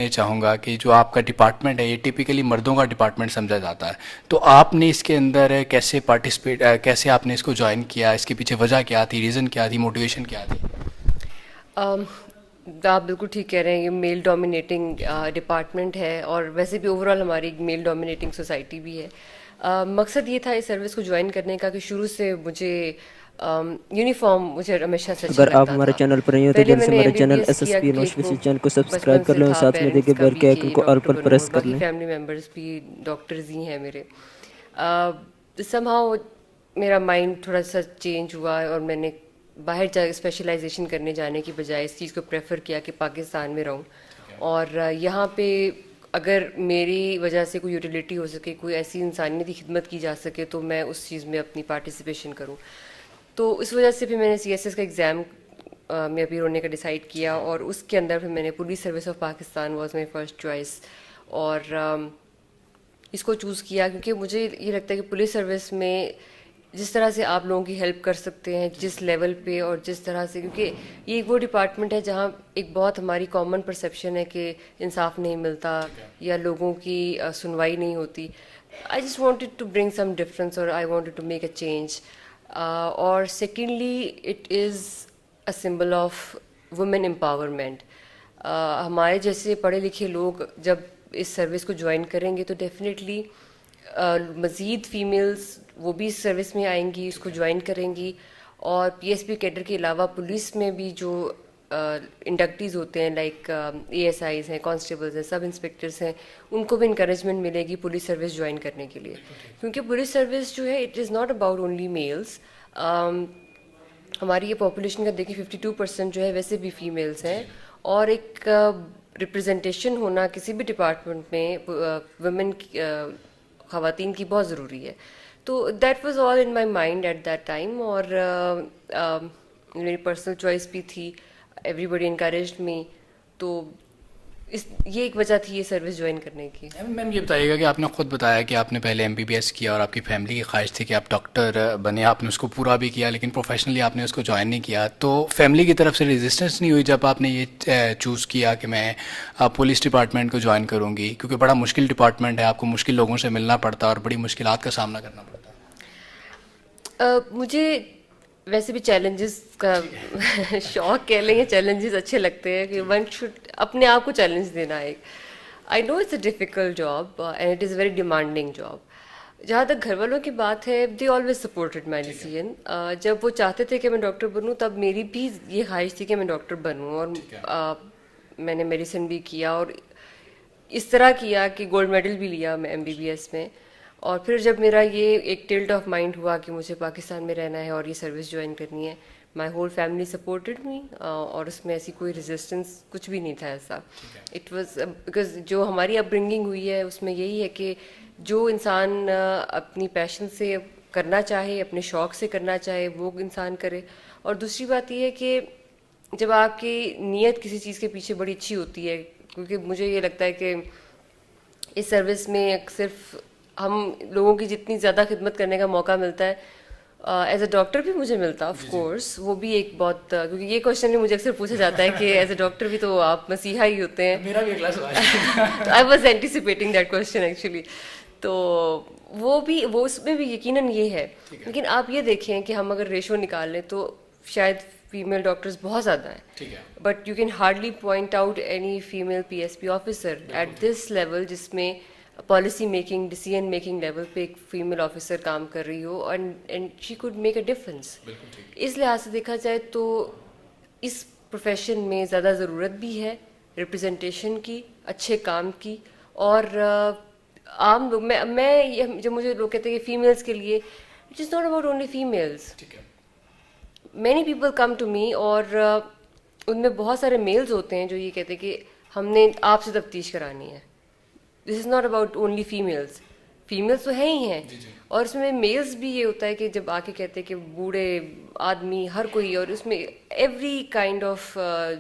یہ چاہوں گا کہ جو آپ کا ڈپارٹمنٹ ہے یہ ٹپیکلی مردوں کا ڈپارٹمنٹ سمجھا جاتا ہے، تو آپ نے اس کے اندر کیسے پارٹیسپیٹ، کیسے آپ نے اس کو جوائن کیا، اس کے پیچھے وجہ کیا تھی، ریزن کیا تھی، موٹیویشن کیا تھی؟ آپ بالکل ٹھیک کہہ رہے ہیں، یہ میل ڈومینیٹنگ ڈپارٹمنٹ ہے، اور ویسے بھی اوور آل ہماری ایک میل ڈومینیٹنگ سوسائٹی بھی ہے. مقصد یہ تھا اس سروس کو جوائن کرنے کا کہ شروع سے مجھے یونیفارم مجھے ہمیشہ سے اچھا اگر آپ لگتا ہمارے تھا. چینل پر نہیں ہو تو پہلے جلد میں سے نے ہمارے M B B channel S S S کیا پی کیونکہ نوش ایک وہ چینل کو سبسکرائب بچپن کر سے لیں اور تھا، ساتھ میں دیکھے پیرنٹس کا بیل بھی کے کہ آئکن کو آل ڈاکٹر پر بنوں، پریس اور کر باقی لیں. فیملی ممبرس بھی ڈاکٹرز ہی ہیں میرے. سم ہاؤ میرا مائنڈ تھوڑا سا چینج ہوا، اور میں نے باہر جا اسپیشلائزیشن کرنے جانے کی بجائے اس چیز کو پریفر کیا کہ پاکستان میں رہوں، اور یہاں پہ اگر میری وجہ سے کوئی یوٹیلیٹی ہو سکے، کوئی ایسی انسانیتی خدمت کی جا سکے، تو میں اس چیز میں اپنی پارٹیسپیشن کروں. تو اس وجہ سے پھر میں نے سی ایس ایس کا ایگزام میں اپیئر ہونے کا ڈیسائیڈ کیا، اور اس کے اندر پھر میں نے police service of Pakistan was my first choice, اور اس کو چوز کیا کیونکہ مجھے یہ لگتا ہے کہ پولیس سروس میں جس طرح سے آپ لوگوں کی ہیلپ کر سکتے ہیں، جس لیول پہ اور جس طرح سے، کیونکہ یہ ایک وہ ڈپارٹمنٹ ہے جہاں ایک بہت ہماری کامن پرسیپشن ہے کہ انصاف نہیں ملتا یا لوگوں کی سنوائی نہیں ہوتی. I just wanted to bring some difference, اور I wanted to make a change. اور secondly it is a symbol of women empowerment. ہمارے جیسے پڑھے لکھے لوگ جب اس سروس کو جوائن کریں گے تو ڈیفینیٹلی مزید فیمیلز وہ بھی اس سروس میں آئیں گی، اس کو جوائن کریں گی. اور پی ایس پی کیڈر کے علاوہ پولیس میں بھی جو انڈکٹیز ہوتے ہیں، لائک اے ایس آئیز ہیں، کانسٹیبلز ہیں، سب انسپیکٹرز ہیں، ان کو بھی انکریجمنٹ ملے گی پولیس سروس جوائن کرنے کے لیے. کیونکہ پولیس سروس جو ہے it is not about only males. ہماری یہ پاپولیشن کا دیکھیں 52% جو ہے ویسے بھی فیمیلز ہیں، اور ایک ریپرزنٹیشن ہونا کسی بھی ڈپارٹمنٹ میں ویمن خواتین کی بہت ضروری ہے. تو that was all in my mind at that time, اور میری پرسنل چوائس بھی تھی. Everybody encouraged me. تو یہ ایک وجہ تھی یہ سروس جوائن کرنے کی. میم یہ بتائیے گا کہ آپ نے خود بتایا کہ آپ نے پہلے ایم بی بی ایس کیا اور آپ کی فیملی کی خواہش تھی کہ آپ ڈاکٹر بنے، آپ نے اس کو پورا بھی کیا لیکن پروفیشنلی آپ نے اس کو جوائن نہیں کیا، تو فیملی کی طرف سے ریزسٹنس نہیں ہوئی جب آپ نے یہ چوز کیا کہ میں پولیس ڈپارٹمنٹ کو جوائن کروں گی؟ کیونکہ بڑا مشکل ڈپارٹمنٹ ہے، آپ کو مشکل لوگوں سے ملنا پڑتا ہے اور بڑی مشکلات کا سامنا کرنا پڑتا ہے. مجھے ویسے بھی چیلنجز کا شوق کہہ لیں، یا چیلنجز اچھے لگتے ہیں کہ ون شوڈ اپنے آپ کو چیلنج دینا. ایک I know it's a difficult job and it is very demanding job. جہاں تک گھر والوں کی بات ہے، they always supported my decision. جب وہ چاہتے تھے کہ میں ڈاکٹر بنوں تب میری بھی یہ خواہش تھی کہ میں ڈاکٹر بنوں، اور میں نے میڈیسن بھی کیا، اور اس طرح کیا کہ گولڈ میڈل بھی لیا میں ایم بی بی ایس میں. اور پھر جب میرا یہ ایک ٹلٹ آف مائنڈ ہوا کہ مجھے پاکستان میں رہنا ہے اور یہ سروس جوائن کرنی ہے، my whole family supported me, اور اس میں ایسی کوئی ریزسٹنس کچھ بھی نہیں تھا ایسا. اٹ واز بیکاز جو ہماری اپ برنگنگ ہوئی ہے اس میں یہی ہے کہ جو انسان اپنی پیشن سے کرنا چاہے، اپنے شوق سے کرنا چاہے، وہ انسان کرے. اور دوسری بات یہ ہے کہ جب آپ کی نیت کسی چیز کے پیچھے بڑی اچھی ہوتی ہے، کیونکہ مجھے یہ لگتا ہے کہ اس سروس میں صرف ہم لوگوں کی جتنی زیادہ خدمت کرنے کا موقع ملتا ہے، ایز اے ڈاکٹر بھی مجھے ملتا آف کورس، وہ بھی ایک بہت، کیونکہ یہ کوشچن بھی مجھے اکثر پوچھا جاتا ہے کہ ایز اے ڈاکٹر بھی تو آپ مسیحا ہی ہوتے ہیں. میرا بھی اگلا سوال ہے. I was anticipating that question actually. تو وہ اس میں بھی یقیناً یہ ہے. لیکن آپ یہ دیکھیں کہ ہم اگر ریشو نکال لیں تو شاید فیمیل ڈاکٹرز بہت زیادہ ہیں، but you can hardly point out any female P S P officer at this level جس میں policy making, decision making level پہ ایک فیمیل آفیسر کام کر رہی ہو، and she could make a difference. اس لحاظ سے دیکھا جائے تو اس پروفیشن میں زیادہ ضرورت بھی ہے ریپرزنٹیشن کی، اچھے کام کی. اور عام لوگ، میں جب مجھے لوگ کہتے ہیں کہ فیمیلس کے لیے، it is not about only females. Many people come to me, اور ان میں بہت سارے میلز ہوتے ہیں جو یہ کہتے ہیں کہ ہم نے آپ سے تفتیش کرانی ہے. This is not about only families. Families تو ہیں ہی ہیں، اور اس میں میلز بھی یہ ہوتا ہے کہ جب آ کے کہتے ہیں کہ بوڑھے آدمی ہر کوئی، اور اس میں ایوری کائنڈ آف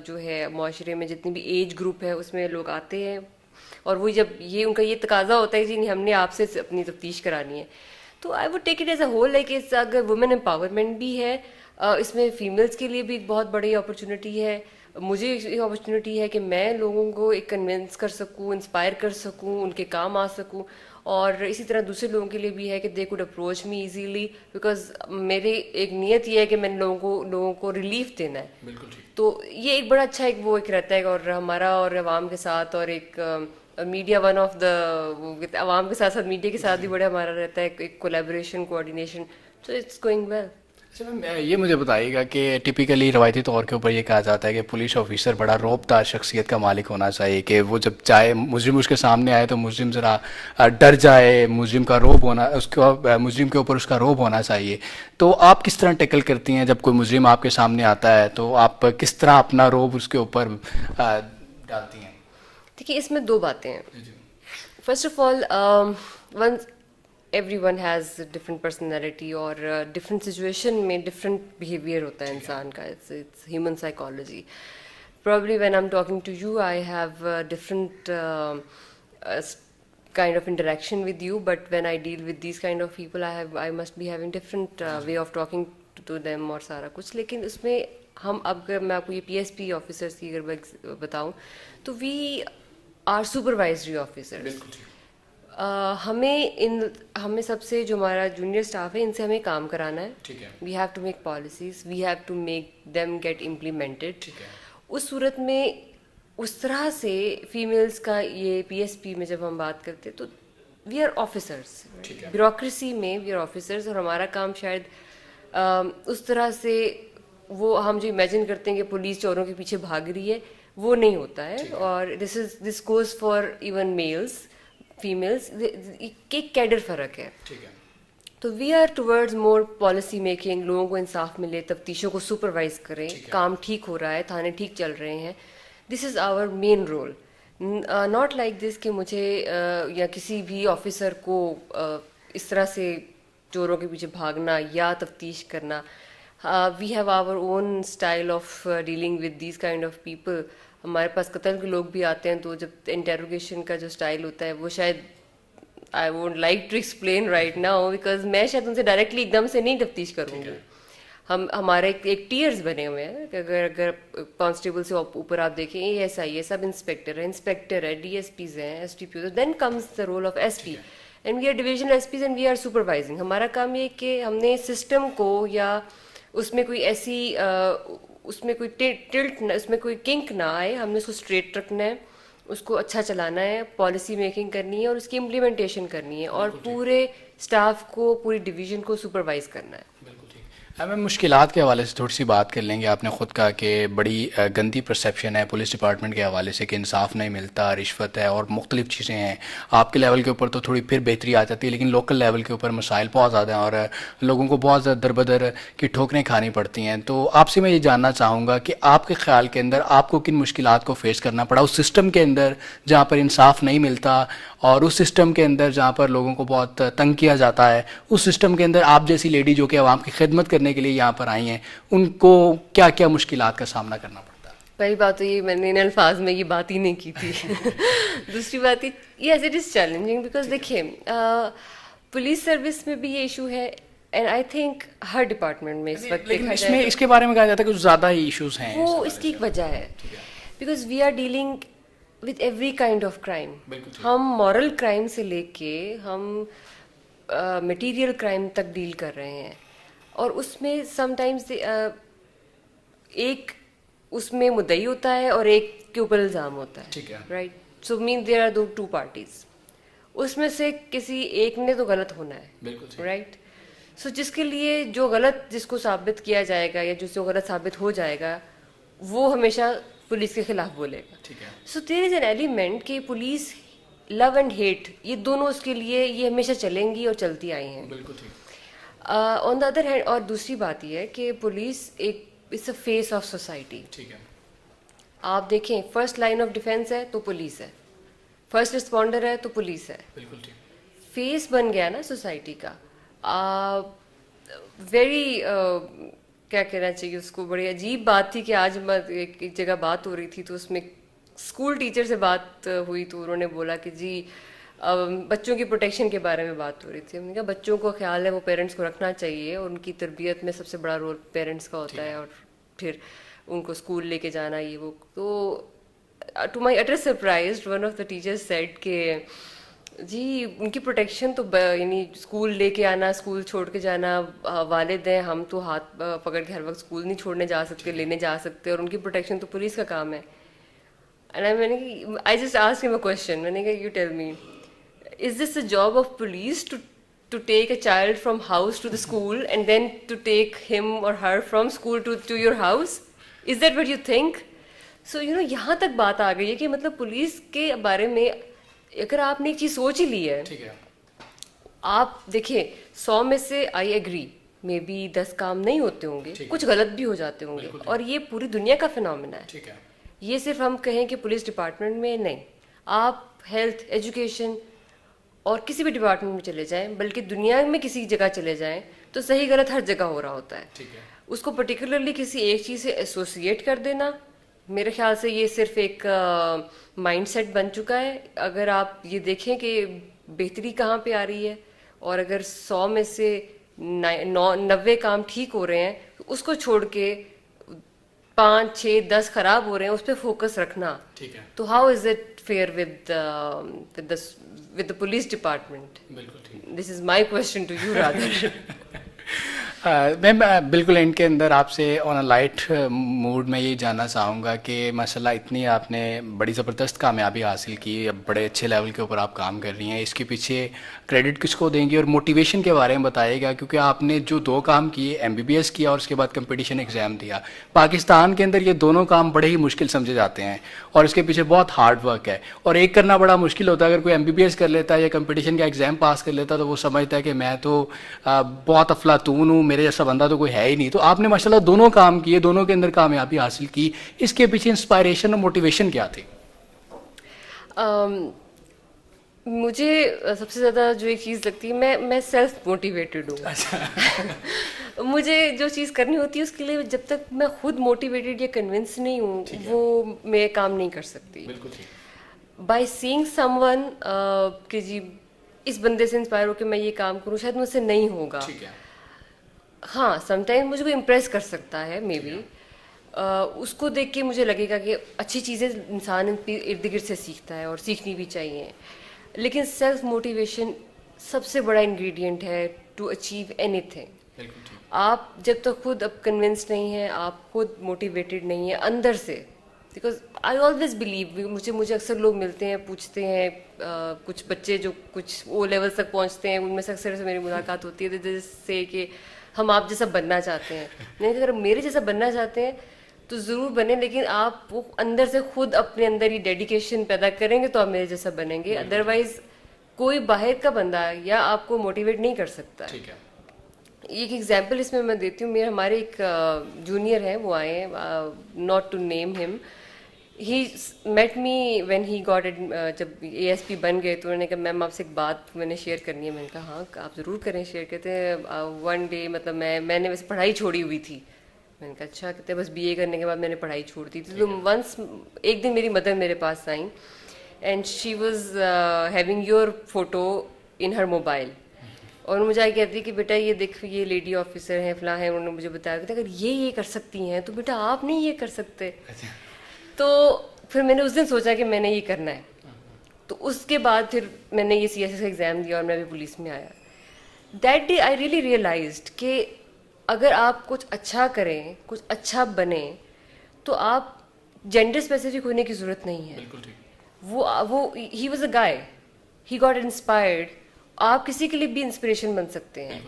جو ہے معاشرے میں جتنی بھی ایج گروپ ہے اس میں لوگ آتے ہیں، اور وہ جب یہ ان کا یہ تقاضا ہوتا ہے کہ ہم نے آپ سے اپنی تفتیش کرانی ہے. تو I would take it as a whole like اگر وومن امپاورمنٹ بھی ہے، اس میں فیمیلس کے لیے بھی ایک بہت بڑی اپرچونٹی ہے. مجھے یہ اپرچونیٹی ہے کہ میں لوگوں کو ایک کنونس کر سکوں, انسپائر کر سکوں, ان کے کام آ سکوں, اور اسی طرح دوسرے لوگوں کے لیے بھی ہے کہ they could approach me easily, because میری ایک نیت یہ ہے کہ میں نے لوگوں کو ریلیف دینا ہے. بالکل ٹھیک. تو یہ ایک بڑا اچھا ایک وہ ایک رہتا ہے, اور ہمارا اور عوام کے ساتھ, اور ایک میڈیا ون آف دا عوام کے ساتھ ساتھ میڈیا کے ساتھ بھی بڑا ہمارا رہتا ہے ایک collaboration, coordination. So it's going well. اچھا میم, یہ مجھے بتائیے گا کہ ٹپیکلی روایتی طور کے اوپر یہ کہا جاتا ہے کہ پولیس آفیسر بڑا رعب دار شخصیت کا مالک ہونا چاہیے, کہ وہ جب چاہے مجرم اس کے سامنے آئے تو مجرم ذرا ڈر جائے, مجرم کا رعب ہونا, اس کو مجرم کے اوپر اس کا رعب ہونا چاہیے. تو آپ کس طرح ٹیکل کرتی ہیں جب کوئی مجرم آپ کے سامنے آتا ہے, تو آپ کس طرح اپنا رعب اس کے اوپر ڈالتی ہیں؟ دیکھیے اس میں دو باتیں ہیں. First of all, everyone has different personality, اور ڈفرنٹ سچویشن میں ڈفرنٹ بیہیویئر ہوتا ہے انسان کا. It's human psychology. Probably when I am talking to you I have different kind of interaction with you, but when I deal with these kind of people I must be having different way of talking to them اور سارا کچھ. لیکن اس میں ہم اب میں آپ کو یہ پی ایس پی آفیسرس کی اگر میں بتاؤں تو وی آر سپروائزری آفیسرس. ہمیں سب سے جو ہمارا جونیئر اسٹاف ہے ان سے ہمیں کام کرانا ہے. We have to make policies, we have to make them get implemented. اس صورت میں اس طرح سے فیمیلس کا یہ پی ایس پی میں جب ہم بات کرتے تو وی آر آفیسرس, بیوروکریسی میں وی آر آفیسرس, اور ہمارا کام شاید اس طرح سے وہ ہم جو امیجن کرتے ہیں کہ پولیس چوروں کے پیچھے بھاگ رہی ہے وہ نہیں ہوتا ہے. اور this goes for even males females, ایک کیڈر فرق ہے. تو we are towards more policy making, لوگوں کو انصاف ملے, تفتیشوں کو سپروائز کریں, کام ٹھیک ہو رہا ہے, تھانے ٹھیک چل رہے ہیں. This is our main role. Not like this کہ مجھے یا کسی بھی آفیسر کو اس طرح سے چوروں کے پیچھے بھاگنا یا تفتیش کرنا. We have our own style of dealing with these kind of people. ہمارے پاس قتل کے لوگ بھی آتے ہیں تو جب انٹروگیشن کا جو اسٹائل ہوتا ہے وہ شاید I would like to explain right now, because میں شاید ان سے ڈائریکٹلی ایک دم سے نہیں تفتیش کروں گی. ہمارے ایک ٹیئرز بنے ہوئے ہیں کہ اگر کانسٹیبل سے اوپر آپ دیکھیں اے ایس آئی ہے, سب انسپیکٹر ہے, ڈی ایس پیز ہیں, S T P, then comes the role of S P, and we are divisional S Ps and we are supervising. ہمارا کام یہ کہ ہم نے سسٹم کو یا اس میں کوئی ایسی اس میں کوئی ٹلٹ نہ, اس میں کوئی کنک نہ آئے, ہم نے اس کو اسٹریٹ رکھنا ہے, اس کو اچھا چلانا ہے, پالیسی میکنگ کرنی ہے اور اس کی امپلیمنٹیشن کرنی ہے, اور پورے اسٹاف کو, پوری ڈویژن کو سپروائز کرنا ہے. میم مشکلات کے حوالے سے تھوڑی سی بات کر لیں گے. آپ نے خود کہا کہ بڑی گندی پرسیپشن ہے پولیس ڈپارٹمنٹ کے حوالے سے کہ انصاف نہیں ملتا, رشوت ہے اور مختلف چیزیں ہیں. آپ کے لیول کے اوپر تو تھوڑی پھر بہتری آ جاتی ہے, لیکن لوکل لیول کے اوپر مسائل بہت زیادہ ہیں اور لوگوں کو بہت زیادہ در بدر کی ٹھوکریں کھانی پڑتی ہیں. تو آپ سے میں یہ جاننا چاہوں گا کہ آپ کے خیال کے اندر آپ کو کن مشکلات کو فیس کرنا پڑا اس سسٹم کے اندر جہاں پر انصاف نہیں ملتا, اور اس سسٹم کے اندر جہاں پر لوگوں کو بہت تنگ کیا جاتا ہے, اس سسٹم کے اندر آپ جیسی لیڈی جو کہ عوام کی خدمت کرنے کے لیے یہاں پر آئی ہیں, ان کو کیا کیا مشکلات کا سامنا کرنا پڑتا ہے؟ پہلی بات تو یہ میں نے ان الفاظ میں یہ بات ہی نہیں کی تھی. دوسری بات yes it is challenging, because دیکھیے پولیس سروس میں بھی یہ ایشو ہے, and I think Hare department میں اس وقت لیکن اس میں اس کے بارے میں کہا جاتا ہے کہ زیادہ ہی ایشوز ہیں. وہ اس کی ایک وجہ ہے, because we are dealing with every kind of crime. ہم مورل کرائم سے لے کے ہم مٹیریل کرائم تک ڈیل کر رہے ہیں, اور اس میں سم ٹائمز ایک اس میں مدعی ہوتا ہے اور ایک کے اوپر الزام ہوتا ہے, right. So main there are two parties, اس میں سے کسی ایک نے تو غلط ہونا ہے, رائٹ. سو جس کے لیے جو غلط جس کو ثابت کیا جائے گا یا جس کو غلط ثابت ہو جائے گا وہ ہمیشہ پولیس کے خلاف بولے گا. سو دیر از این ایلیمنٹ کہ پولیس لو اینڈ ہیٹ یہ دونوں اس کے لیے یہ ہمیشہ چلیں گی اور چلتی آئی ہیں. آن دا ادر ہینڈ, اور دوسری بات یہ ہے کہ پولیس ایک it's a face of society. آپ دیکھیں فرسٹ لائن آف ڈیفینس ہے تو پولیس ہے, فرسٹ رسپونڈر ہے تو پولیس ہے, فیس بن گیا نا سوسائٹی کا. ویری کیا کہنا چاہیے اس کو, بڑی عجیب بات تھی کہ آج ایک جگہ بات ہو رہی تھی تو اس میں اسکول ٹیچر سے بات ہوئی تو انہوں نے بولا کہ جی بچوں کی پروٹیکشن کے بارے میں بات ہو رہی تھی. ہم نے کہا بچوں کو خیال ہے وہ پیرنٹس کو رکھنا چاہیے, اور ان کی تربیت میں سب سے بڑا رول پیرنٹس کا ہوتا ہے, اور پھر ان کو اسکول لے کے جانا یہ وہ. تو to my utter surprise one of the teachers said کہ جی ان کی پروٹیکشن تو یعنی اسکول لے کے آنا, اسکول چھوڑ کے جانا والد ہیں, ہم تو ہاتھ پکڑ کے ہر وقت اسکول نہیں چھوڑنے جا سکتے, لینے جا سکتے, اور ان کی پروٹیکشن تو پولیس کا کام ہے. میں نے آئی جسٹ آسک ہم اے کوشچن, میں نے کہا you tell me, is this a job of police to take a child from house to the school and then to take him or her from school to your house? Is that what you think? So یہاں تک بات آ گئی ہے کہ مطلب police کے بارے میں اگر آپ نے ایک چیز سوچ ہی لی ہے, آپ دیکھیں 100 میں سے آئی ایگری مے بی 10 کام نہیں ہوتے ہوں گے, کچھ غلط بھی ہو جاتے ہوں گے, اور یہ پوری دنیا کا فینومینا ہے. یہ صرف ہم کہیں کہ پولیس ڈپارٹمنٹ میں نہیں, آپ ہیلتھ, ایجوکیشن اور کسی بھی ڈپارٹمنٹ میں چلے جائیں, بلکہ دنیا میں کسی جگہ چلے جائیں تو صحیح غلط ہر جگہ ہو رہا ہوتا ہے. اس کو پرٹیکولرلی کسی ایک چیز سے ایسوسیٹ کر دینا, میرے خیال سے یہ صرف ایک مائنڈ سیٹ بن چکا ہے. اگر آپ یہ دیکھیں کہ بہتری کہاں پہ آ رہی ہے, اور اگر 100 میں سے 90 کام ٹھیک ہو رہے ہیں, اس کو چھوڑ کے 5, 6, 10 خراب ہو رہے ہیں, اس پہ فوکس رکھنا, تو how is it fair with the police department? This is my question to you rather. میم بالکل اینڈ کے اندر آپ سے آن اے لائٹ موڈ میں یہ جاننا چاہوں گا کہ ماشاء اللہ اتنی آپ نے بڑی زبردست کامیابی حاصل کی, اب بڑے اچھے لیول کے اوپر آپ کام کر رہی ہیں, اس کے پیچھے کریڈٹ کس کو دیں گی, اور موٹیویشن کے بارے میں بتائیے گا, کیونکہ آپ نے جو 2 کام کیے, MBBS کیا اور اس کے بعد کمپٹیشن ایگزام دیا, پاکستان کے اندر یہ دونوں کام بڑے ہی مشکل سمجھے جاتے ہیں اور اس کے پیچھے بہت ہارڈ ورک ہے, اور ایک کرنا بڑا مشکل ہوتا ہے. اگر کوئی MBBS کر لیتا ہے یا کمپٹیشن کا ایگزام پاس کر لیتا ہے تو وہ سمجھتا ہے کہ میں تو بہت افلاطون ہوں, میرے جیسا بندہ تو کوئی ہے ہی نہیں. تو آپ نے ماشاء اللہ دونوں کام کیے, دونوں کے اندر کامیابی حاصل کی, اس کے پیچھے انسپائریشن اور موٹیویشن کیا تھی؟ مجھے سب سے زیادہ جو ایک چیز لگتی ہے, میں سیلف موٹیویٹڈ ہوں. مجھے جو چیز کرنی ہوتی ہے اس کے لیے جب تک میں خود موٹیویٹڈ یا کنونس نہیں ہوں, وہ میں کام نہیں کر سکتی. بائی سینگ سم ون کہ جی اس بندے سے انسپائر ہو کہ میں یہ کام کروں, شاید مجھ سے نہیں ہوگا. ہاں سم ٹائم مجھے کوئی امپریس کر سکتا ہے مے بی, اس کو دیکھ کے مجھے لگے گا کہ اچھی چیزیں انسان ارد گرد سے سیکھتا ہے اور سیکھنی بھی چاہیے. لیکن سیلف موٹیویشن سب سے بڑا انگریڈینٹ ہے ٹو اچیو اینی تھنگ. آپ جب تک خود اب کنونسڈ نہیں ہیں, آپ خود موٹیویٹڈ نہیں ہیں اندر سے, بیکاز آئی آلویز بلیو, مجھے اکثر لوگ ملتے ہیں پوچھتے ہیں, کچھ بچے جو کچھ وہ لیول تک پہنچتے ہیں ان میں سے اکثر سے میری ملاقات ہوتی ہے جس سے کہ ہم آپ جیسا بننا چاہتے ہیں. نہیں, اگر میرے جیسا بننا چاہتے ہیں تو ضرور بنیں, لیکن آپ وہ اندر سے خود اپنے اندر ہی ڈیڈیکیشن پیدا کریں گے تو آپ میرے جیسا بنیں گے. ادروائز کوئی باہر کا بندہ یا آپ کو موٹیویٹ نہیں کر سکتا ہے. ایک ایگزامپل اس میں میں دیتی ہوں. ہمارے ایک جونیئر ہیں, وہ آئے ہیں, not to name him, he met me when he got, جب ASP بن گئے تو انہوں نے کہا میم آپ سے ایک بات میں نے شیئر کرنی ہے. میں نے کہا ہاں آپ ضرور کریں شیئر. کہتے ہیں ون ڈے مطلب میں نے ویسے پڑھائی چھوڑی ہوئی تھی. میں نے کہا اچھا. کہتے بس BA کرنے کے بعد میں نے پڑھائی چھوڑ دی تھی. تو ونس ایک دن میری مدر میرے پاس آئیں and she was having your photo in Hare mobile, اور مجھے آئی کہتی کہ بیٹا یہ دیکھ یہ لیڈی آفیسر ہیں فلاں ہیں, انہوں نے مجھے بتایا کہ اگر یہ کر سکتی ہیں تو بیٹا آپ نہیں یہ کر سکتے. تو پھر میں نے اس دن سوچا کہ میں نے یہ کرنا ہے. تو اس کے بعد پھر میں نے یہ CSS کا ایگزام دیا اور میں بھی پولیس میں آیا. That day I really realised کہ اگر آپ کچھ اچھا کریں, کچھ اچھا بنیں, تو آپ جینڈر اسپیسیفک ہونے کی ضرورت نہیں ہے. وہ he was a guy, he got inspired. آپ کسی کے لیے بھی انسپریشن بن سکتے ہیں.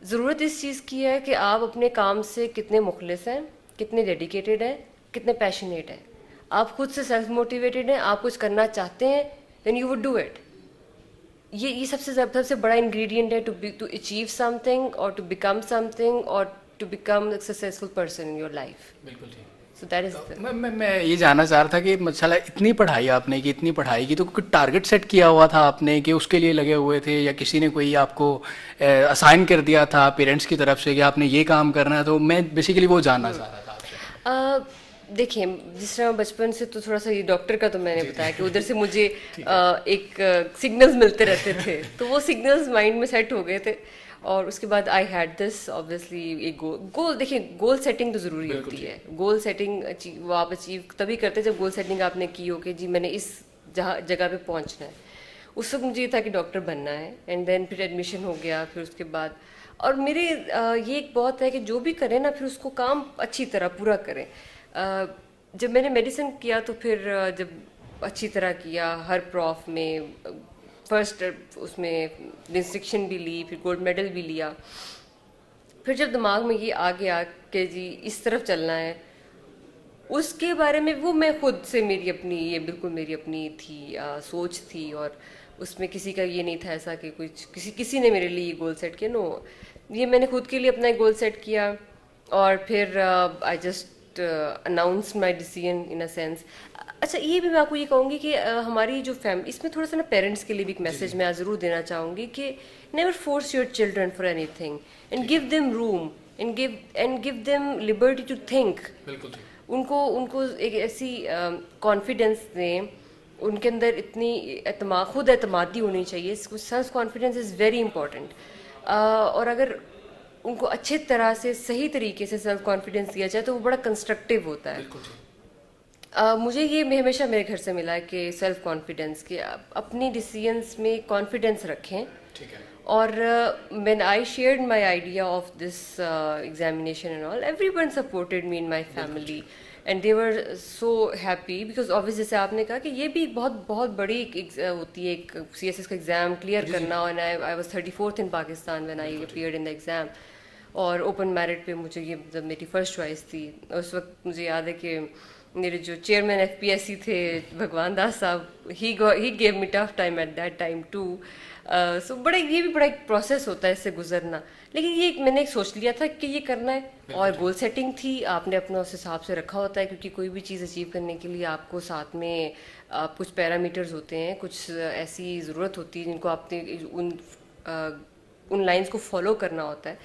ضرورت اس چیز کی ہے کہ آپ اپنے کام سے کتنے مخلص ہیں, کتنے ڈیڈیکیٹڈ ہیں, کتنے پیشنیٹ ہیں. آپ خود سے سیلف موٹیویٹڈ ہیں, آپ کچھ کرنا چاہتے ہیں, then you would do it. یہ سب سے بڑا انگریڈینٹ ہے ٹو اچیو سم تھنگ اور ٹو بیکم سم تھنگ اور to become a successful person in your life. بالکل ٹھیک. So that is. میں یہ جاننا چاہ رہا تھا کہ ماشاءاللہ اتنی پڑھائی آپ نے کی, اتنی پڑھائی کی, تو کوئی ٹارگیٹ سیٹ کیا ہوا تھا آپ نے کہ اس کے لیے لگے ہوئے تھے, یا کسی نے کوئی آپ کو اسائن کر دیا تھا پیرنٹس کی طرف سے کہ آپ نے یہ کام کرنا ہے؟ تو میں بیسیکلی وہ جاننا چاہ رہا تھا آپ سے. دیکھیں جس طرح بچپن سے تو تھوڑا سا یہ ڈاکٹر کا تو میں نے بتایا کہ ادھر سے مجھے ایک سگنلز ملتے رہتے تھے تو وہ سگنلز مائنڈ میں سیٹ ہو گئے تھے. اور اس کے بعد آئی ہیڈ دس آبویسلی ایک گول. دیکھیں گول سیٹنگ تو ضروری ہوتی ہے. گول سیٹنگ وہ آپ اچیو تبھی کرتے جب گول سیٹنگ آپ نے کی ہو کہ جی میں نے اس جگہ پہ پہنچنا ہے. اس وقت مجھے یہ تھا کہ ڈاکٹر بننا ہے. اینڈ دین پھر ایڈمیشن ہو گیا. پھر اس کے بعد اور میرے یہ ایک بہت ہے کہ جو بھی کریں نا پھر اس کو کام اچھی طرح پورا کریں. جب میں نے میڈیسن کیا تو پھر جب اچھی طرح کیا ہر پروف میں فرسٹ اس میں ڈسٹنکشن بھی لی پھر گولڈ میڈل بھی لیا. پھر جب دماغ میں یہ آ گیا کہ جی اس طرف چلنا ہے اس کے بارے میں وہ میں خود سے میری اپنی یہ بالکل میری اپنی تھی سوچ تھی. اور اس میں کسی کا یہ نہیں تھا ایسا کہ کچھ کسی نے میرے لیے یہ گول سیٹ کیا. نو یہ میں نے خود کے لیے اپنا ایک گول سیٹ کیا. اور پھر I just announce my decision in a sense. اچھا یہ بھی میں آپ کو یہ کہوں گی کہ ہماری جو فیملی اس میں تھوڑا سا نا پیرنٹس کے لیے بھی ایک میسج میں ضرور دینا چاہوں گی کہ never force your children for anything and give them room and give them liberty to think. ان کو ایک ایسی کانفیڈینس دیں. ان کے اندر اتنی خود اعتمادی ہونی چاہیے. Self confidence is very important. اور اگر ان کو اچھے طرح سے صحیح طریقے سے سیلف کانفیڈینس دیا جائے تو وہ بڑا کنسٹرکٹیو ہوتا ہے. مجھے یہ ہمیشہ میرے گھر سے ملا ہے کہ سیلف کانفیڈینس کہ اپنی ڈیسیژنس میں کانفیڈینس رکھیں. اور when I shared my idea of this examination and all, everyone supported me in my family and they were so happy because obviously جیسے آپ نے کہا کہ یہ بھی بہت بڑی ہوتی ہے ایک CSS کا ایگزام کلیئر کرنا. and I was 34th in Pakistan when I appeared in the exam. اور اوپن میرٹ پہ مجھے یہ جب میری فرسٹ چوائس تھی. اس وقت مجھے یاد ہے کہ میرے جو چیئرمین FPSC تھے بھگوان داس صاحب he gave me tough time at that time too. سو یہ بھی بڑا ایک پروسیس ہوتا ہے اس سے گزرنا. لیکن یہ میں نے سوچ لیا تھا کہ یہ کرنا ہے. اور گول سیٹنگ تھی آپ نے اپنا اس حساب سے رکھا ہوتا ہے کیونکہ کوئی بھی چیز اچیو کرنے کے لیے آپ کو ساتھ میں کچھ پیرامیٹرز ہوتے ہیں کچھ ایسی ضرورت ہوتی ہے جن کو آپ نے ان لائنس کو فالو کرنا ہوتا ہے.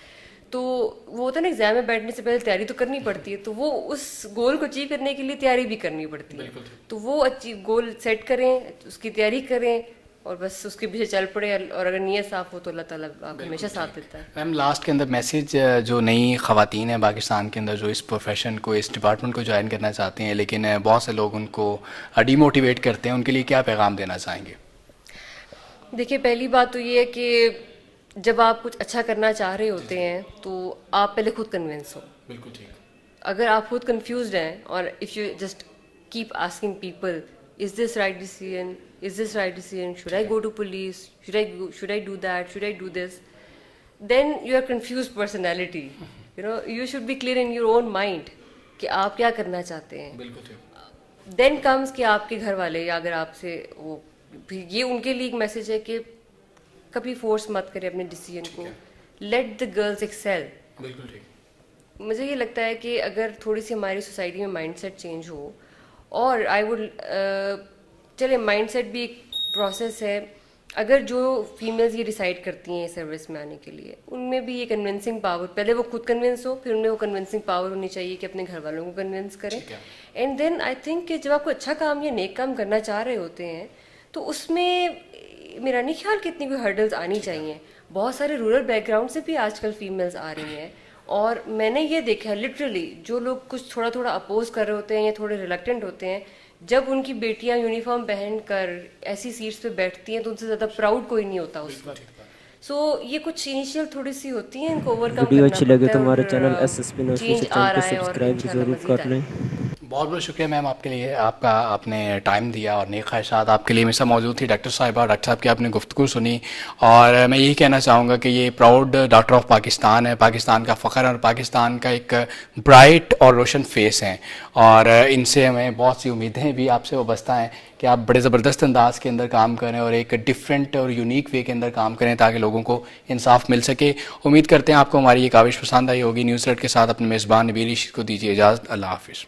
تو وہ ہوتا ہے نا ایگزام میں بیٹھنے سے پہلے تیاری تو کرنی پڑتی ہے. تو وہ اس گول کو اچیو کرنے کے لیے تیاری بھی کرنی پڑتی ہے. تو وہ گول سیٹ کریں اس کی تیاری کریں اور بس اس کے پیچھے چل پڑے. اور اگر نیت صاف ہو تو اللہ تعالیٰ آپ کو ہمیشہ ساتھ دیتا ہے. میم لاسٹ کے اندر میسیج جو نئی خواتین ہیں پاکستان کے اندر جو اس پروفیشن کو اس ڈپارٹمنٹ کو جوائن کرنا چاہتے ہیں لیکن بہت سے لوگ ان کو ڈی موٹیویٹ کرتے ہیں ان کے لیے کیا پیغام دینا چاہیں گے؟ دیکھیے پہلی بات تو یہ ہے کہ جب آپ کچھ اچھا کرنا چاہ رہے ہوتے ہیں تو آپ پہلے خود کنونس ہو. بالکل ٹھیک. اگر آپ خود کنفیوزڈ ہیں اور if you just keep asking people is this right decision, should I go to police, should I do that, should I do this, then you are confused personality. You should be clear in your own mind کہ آپ کیا کرنا چاہتے ہیں. then comes کہ آپ کے گھر والے یا اگر آپ سے وہ یہ ان کے لیے ایک میسج ہے کہ کبھی فورس مت کرے اپنے ڈیسیژن کو. let the girls excel. مجھے یہ لگتا ہے کہ اگر تھوڑی سی ہماری سوسائٹی میں مائنڈ سیٹ چینج ہو اور آئی وڈ چلے مائنڈ سیٹ بھی ایک پروسیس ہے. اگر جو فیمیلز یہ ڈیسائڈ کرتی ہیں سروس میں آنے کے لیے ان میں بھی یہ کنونسنگ پاور پہلے وہ خود کنونس ہو پھر ان میں وہ کنونسنگ پاور ہونی چاہیے کہ اپنے گھر والوں کو کنونس کریں. اینڈ دین آئی تھنک کہ جب آپ کو اچھا کام یا نیک کام کرنا چاہ رہے ہوتے ہیں تو اس میں میرا نہیں خیال کہ اتنی کوئی ہرڈلز آنی چاہیے. بہت سارے رورل بیک گراؤنڈ سے بھی آج کل فیمیلز آ رہی ہیں اور میں نے یہ دیکھا ہے لٹرلی جو لوگ کچھ تھوڑا اپوز کر رہے ہوتے ہیں یا تھوڑے ریلیکٹنٹ ہوتے ہیں جب ان کی بیٹیاں یونیفارم پہن کر ایسی سیٹس پہ بیٹھتی ہیں تو ان سے زیادہ پراؤڈ کوئی نہیں ہوتا اس وقت. سو یہ کچھ انیشیل تھوڑی سی ہوتی ہیں ان کو اوور کم کرنا ویڈیو اچھی لگے تو ہمارے channel channel SSP notification channel کو سبسکرائب ضرور کر لیں. بہت بہت شکریہ میم آپ کے لیے آپ کا آپ نے ٹائم دیا اور نیک خواہشات آپ کے لیے ہمیشہ موجود تھی. ڈاکٹر صاحبہ ڈاکٹر صاحب کی آپ نے گفتگو سنی اور میں یہی کہنا چاہوں گا کہ یہ پراؤڈ ڈاکٹر آف پاکستان ہے. پاکستان کا فخر اور پاکستان کا ایک برائٹ اور روشن فیس ہیں اور ان سے ہمیں بہت سی امیدیں بھی آپ سے وابستہ ہیں کہ آپ بڑے زبردست انداز کے اندر کام کریں اور ایک ڈفرینٹ اور یونیک وے کے اندر کام کریں تاکہ لوگوں کو انصاف مل سکے. امید کرتے ہیں آپ کو ہماری یہ کاوش پسند آئی ہوگی. نیوز لیٹ کے ساتھ اپنے میزبان نبیل رشید کو دیجیے اجازت. اللہ حافظ.